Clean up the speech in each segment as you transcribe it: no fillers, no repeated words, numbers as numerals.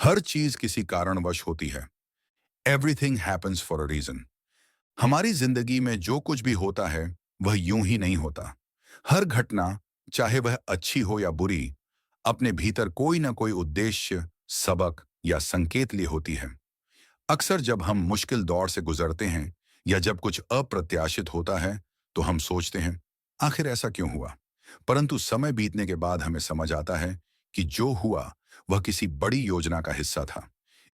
हर चीज किसी कारणवश होती है। Everything happens for a reason. हमारी जिंदगी में जो कुछ भी होता है वह यूं ही नहीं होता। हर घटना, चाहे वह अच्छी हो या बुरी, अपने भीतर कोई ना कोई उद्देश्य, सबक या संकेत लिए होती है। अक्सर जब हम मुश्किल दौर से गुजरते हैं या जब कुछ अप्रत्याशित होता है तो हम सोचते हैं, आखिर ऐसा क्यों हुआ। परंतु समय बीतने के बाद हमें समझ आता है कि जो हुआ वह किसी बड़ी योजना का हिस्सा था।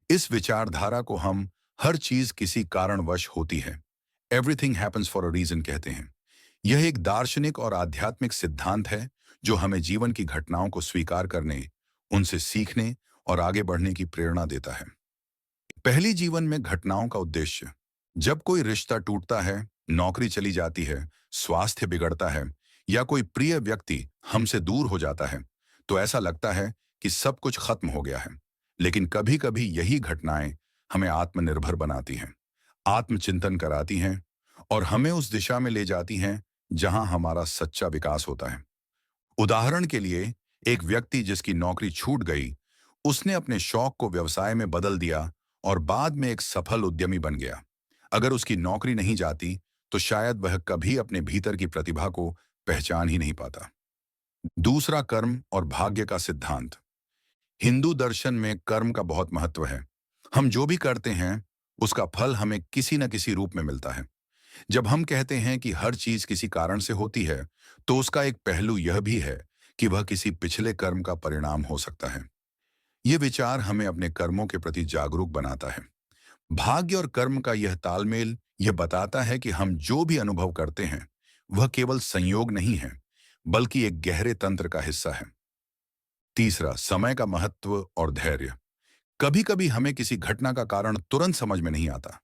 इस विचारधारा को हम हर चीज किसी कारणवश होती है, everything happens for a reason कहते हैं। यह एक दार्शनिक और आध्यात्मिक सिद्धांत है जो हमें जीवन की घटनाओं को स्वीकार करने, उनसे सीखने और आगे बढ़ने की प्रेरणा देता है। पहली, जीवन में घटनाओं का उद्देश्य। जब कोई रिश्ता टूटता है, नौकरी चली जाती है, स्वास्थ्य बिगड़ता है या कोई प्रिय व्यक्ति हमसे दूर हो जाता है, तो ऐसा लगता है कि सब कुछ खत्म हो गया है। लेकिन कभी कभी यही घटनाएं हमें आत्मनिर्भर बनाती हैं, आत्मचिंतन कराती हैं और हमें उस दिशा में ले जाती हैं जहां हमारा सच्चा विकास होता है। उदाहरण के लिए, एक व्यक्ति जिसकी नौकरी छूट गई, उसने अपने शौक को व्यवसाय में बदल दिया और बाद में एक सफल उद्यमी बन गया। अगर उसकी नौकरी नहीं जाती तो शायद वह कभी अपने भीतर की प्रतिभा को पहचान ही नहीं पाता। दूसरा, कर्म और भाग्य का सिद्धांत। हिंदू दर्शन में कर्म का बहुत महत्व है। हम जो भी करते हैं उसका फल हमें किसी न किसी रूप में मिलता है। जब हम कहते हैं कि हर चीज किसी कारण से होती है, तो उसका एक पहलू यह भी है कि वह किसी पिछले कर्म का परिणाम हो सकता है। ये विचार हमें अपने कर्मों के प्रति जागरूक बनाता है। भाग्य और कर्म का यह तालमेल यह बताता है कि हम जो भी अनुभव करते हैं वह केवल संयोग नहीं है, बल्कि एक गहरे तंत्र का हिस्सा है। तीसरा, समय का महत्व और धैर्य। कभी कभी हमें किसी घटना का कारण तुरंत समझ में नहीं आता,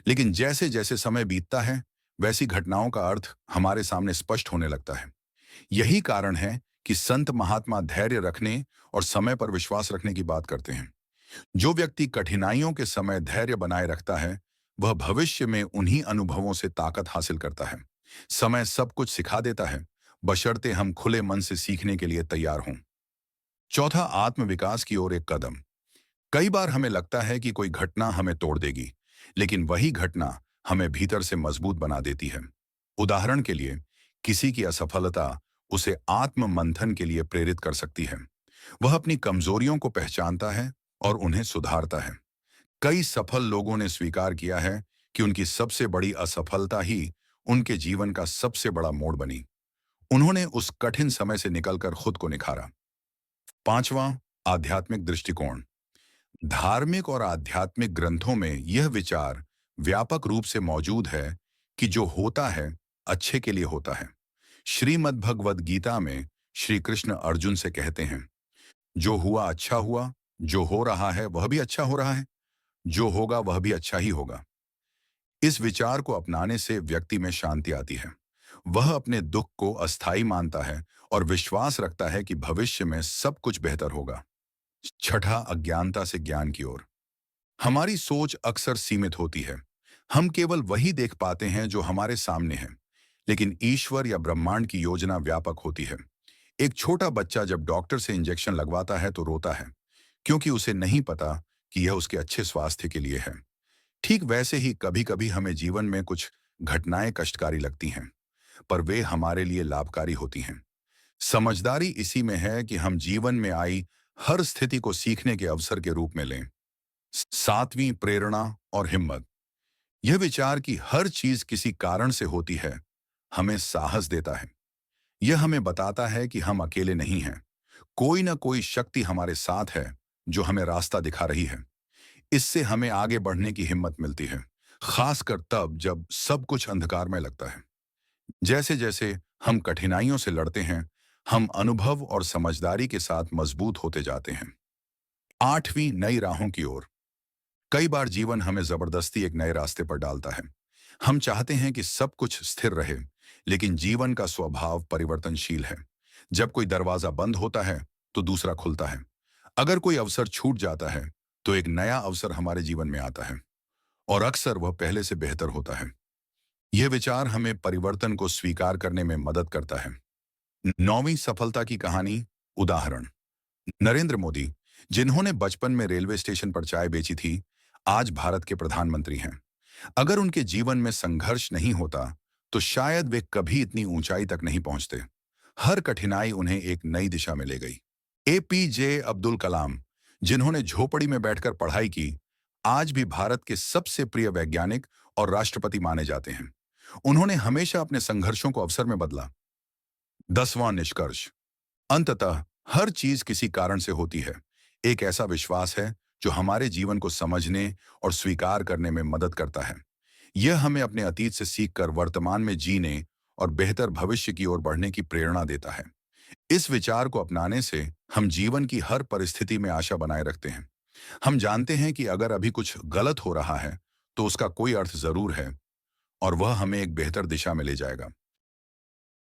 लेकिन जैसे जैसे समय बीतता है वैसी घटनाओं का अर्थ हमारे सामने स्पष्ट होने लगता है। यही कारण है कि संत महात्मा धैर्य रखने और समय पर विश्वास रखने की बात करते हैं। जो व्यक्ति कठिनाइयों के समय धैर्य बनाए रखता है वह भविष्य में उन्हीं अनुभवों से ताकत हासिल करता है। समय सब कुछ सिखा देता है, बशर्ते हम खुले मन से सीखने के लिए तैयार हों। चौथा, आत्मविकास की ओर एक कदम। कई बार हमें लगता है कि कोई घटना हमें तोड़ देगी, लेकिन वही घटना हमें भीतर से मजबूत बना देती है। उदाहरण के लिए, किसी की असफलता उसे आत्म मंथन के लिए प्रेरित कर सकती है। वह अपनी कमजोरियों को पहचानता है और उन्हें सुधारता है। कई सफल लोगों ने स्वीकार किया है कि उनकी सबसे बड़ी असफलता ही उनके जीवन का सबसे बड़ा मोड़ बनी। उन्होंने उस कठिन समय से निकलकर खुद को निखारा। पांचवां, आध्यात्मिक दृष्टिकोण। धार्मिक और आध्यात्मिक ग्रंथों में यह विचार व्यापक रूप से मौजूद है कि जो होता है अच्छे के लिए होता है। श्रीमद् भगवद गीता में श्री कृष्ण अर्जुन से कहते हैं, जो हुआ अच्छा हुआ, जो हो रहा है वह भी अच्छा हो रहा है, जो होगा वह भी अच्छा ही होगा। इस विचार को अपनाने से व्यक्ति में शांति आती है। वह अपने दुख को अस्थायी मानता है और विश्वास रखता है कि भविष्य में सब कुछ बेहतर होगा। छठा, अज्ञानता से ज्ञान की ओर। हमारी सोच अक्सर सीमित होती है। हम केवल वही देख पाते हैं जो हमारे सामने है, लेकिन ईश्वर या ब्रह्मांड की योजना व्यापक होती है। एक छोटा बच्चा जब डॉक्टर से इंजेक्शन लगवाता है तो रोता है, क्योंकि उसे नहीं पता कि यह उसके अच्छे स्वास्थ्य के लिए है। ठीक वैसे ही कभी कभी हमें जीवन में कुछ घटनाएं कष्टकारी लगती हैं, पर वे हमारे लिए लाभकारी होती हैं। समझदारी इसी में है कि हम जीवन में आई हर स्थिति को सीखने के अवसर के रूप में लें। सातवीं, प्रेरणा और हिम्मत। यह विचार कि हर चीज किसी कारण से होती है हमें साहस देता है। यह हमें बताता है कि हम अकेले नहीं हैं। कोई ना कोई शक्ति हमारे साथ है जो हमें रास्ता दिखा रही है। इससे हमें आगे बढ़ने की हिम्मत मिलती है, खासकर तब जब सब कुछ अंधकार में लगता है। जैसे जैसे हम कठिनाइयों से लड़ते हैं, हम अनुभव और समझदारी के साथ मजबूत होते जाते हैं। आठवीं, नई राहों की ओर। कई बार जीवन हमें जबरदस्ती एक नए रास्ते पर डालता है। हम चाहते हैं कि सब कुछ स्थिर रहे, लेकिन जीवन का स्वभाव परिवर्तनशील है। जब कोई दरवाजा बंद होता है तो दूसरा खुलता है। अगर कोई अवसर छूट जाता है तो एक नया अवसर हमारे जीवन में आता है, और अक्सर वह पहले से बेहतर होता है। यह विचार हमें परिवर्तन को स्वीकार करने में मदद करता है। नौवीं, सफलता की कहानी। उदाहरण, नरेंद्र मोदी जिन्होंने बचपन में रेलवे स्टेशन पर चाय बेची थी, आज भारत के प्रधानमंत्री हैं। अगर उनके जीवन में संघर्ष नहीं होता, तो शायद वे कभी इतनी ऊंचाई तक नहीं पहुंचते। हर कठिनाई उन्हें एक नई दिशा में ले गई। एपीजे अब्दुल कलाम, जिन्होंने झोपड़ी में बैठकर पढ़ाई की, आज भी भारत के सबसे प्रिय वैज्ञानिक और राष्ट्रपति माने जाते हैं। उन्होंने हमेशा अपने संघर्षों को अवसर में बदला। 10वां निष्कर्ष, अंततः हर चीज किसी कारण से होती है। एक ऐसा विश्वास है जो हमारे जीवन को समझने और स्वीकार करने में मदद करता है। यह हमें अपने अतीत से सीखकर वर्तमान में जीने और बेहतर भविष्य की ओर बढ़ने की प्रेरणा देता है। इस विचार को अपनाने से हम जीवन की हर परिस्थिति में आशा बनाए रखते हैं। हम जानते हैं कि अगर अभी कुछ गलत हो रहा है, तो उसका कोई अर्थ जरूर है और वह हमें एक बेहतर दिशा में ले जाएगा।